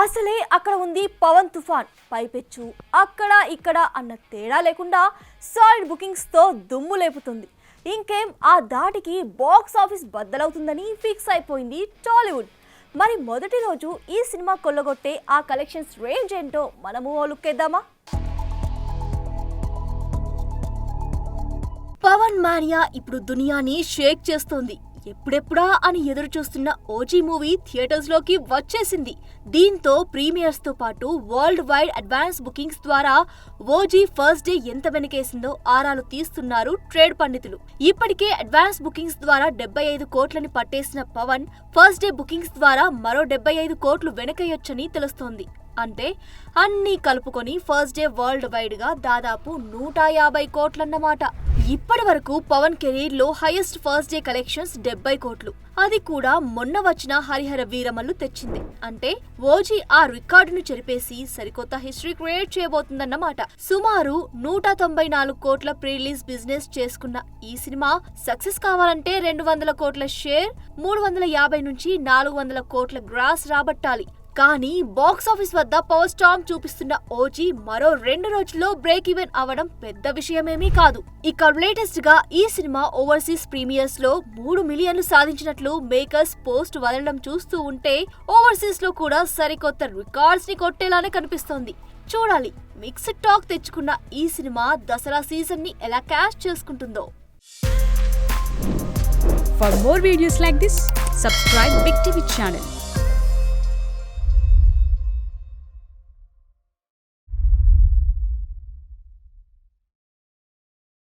అసలే అక్కడ ఉంది పవన్ తుఫాన్ పైపెచ్చు అక్కడ ఇక్కడ అన్న తేడా లేకుండా సాలిడ్ బుకింగ్స్తో దుమ్ము లేపుతుంది. ఇంకేం ఆ దాటికి బాక్స్ ఆఫీస్ బద్దలవుతుందని ఫిక్స్ అయిపోయింది టాలీవుడ్. మరి మొదటి రోజు ఈ సినిమా కొల్లగొట్టే ఆ కలెక్షన్స్ రేంజ్ ఏంటో మనము ఓ లుక్కేద్దామా? పవన్ మానియా ఇప్పుడు దునియాని షేక్ చేస్తోంది. ఎప్పుడెప్పుడా అని ఎదురు చూస్తున్న ఓజీ మూవీ థియేటర్స్ లోకి వచ్చేసింది. దీంతో ప్రీమియర్స్ తో పాటు వరల్డ్ వైడ్ అడ్వాన్స్ బుకింగ్స్ ద్వారా ఓజీ ఫస్ట్ డే ఎంత వెనకేసిందో ఆరాలు తీస్తున్నారు ట్రేడ్ పండితులు. ఇప్పటికే అడ్వాన్స్ బుకింగ్స్ ద్వారా 75 కోట్లని పట్టేసిన పవన్ ఫస్ట్ డే బుకింగ్స్ ద్వారా మరో 75 కోట్లు వెనకయ్యొచ్చని తెలుస్తోంది. అంటే అన్నీ కలుపుకొని ఫస్ట్ డే వరల్డ్ వైడ్ గా దాదాపు 150 కోట్లన్నమాట. ఇప్పటి వరకు పవన్ కెరీర్ లో హైయెస్ట్ ఫస్ట్ డే కలెక్షన్స్ 70 కోట్లు. అది కూడా మొన్న వచ్చిన హరిహర వీరమల్లు తెచ్చింది. అంటే ఓజీ ఆ రికార్డును చెరిపేసి సరికొత్త హిస్టరీ క్రియేట్ చేయబోతుందన్నమాట. సుమారు 194 కోట్ల ప్రీ రిలీజ్ బిజినెస్ చేసుకున్న ఈ సినిమా సక్సెస్ కావాలంటే 200 కోట్ల షేర్, 350 నుంచి 400 కోట్ల గ్రాస్ రాబట్టాలి. కానీ బాక్స్ ఆఫీస్ వద్ద పవర్ స్టార్మ్ చూపిస్తున్న ఓజీ మరో 2 రోజుల్లో బ్రేక్ ఈవెన్ అవడం పెద్ద విషయమేమీ కాదు. ఇక లేటెస్ట్ గా ఈ సినిమా ఓవర్సీస్ ప్రీమియర్స్ లో 3 మిలియన్లు సాధించినట్లు మేకర్స్ పోస్ట్ వదలడం చూస్తూ ఉంటే ఓవర్సీస్ లో కూడా సరికొత్త రికార్డ్స్ ని కొట్టేలానే కనిపిస్తోంది. చూడాలి మిక్స్డ్ టాక్ తెచ్చుకున్న ఈ సినిమా దసరా సీజన్ ని ఎలా cash చేసుకుంటుందో. For more videos like this, subscribe Big TV channel.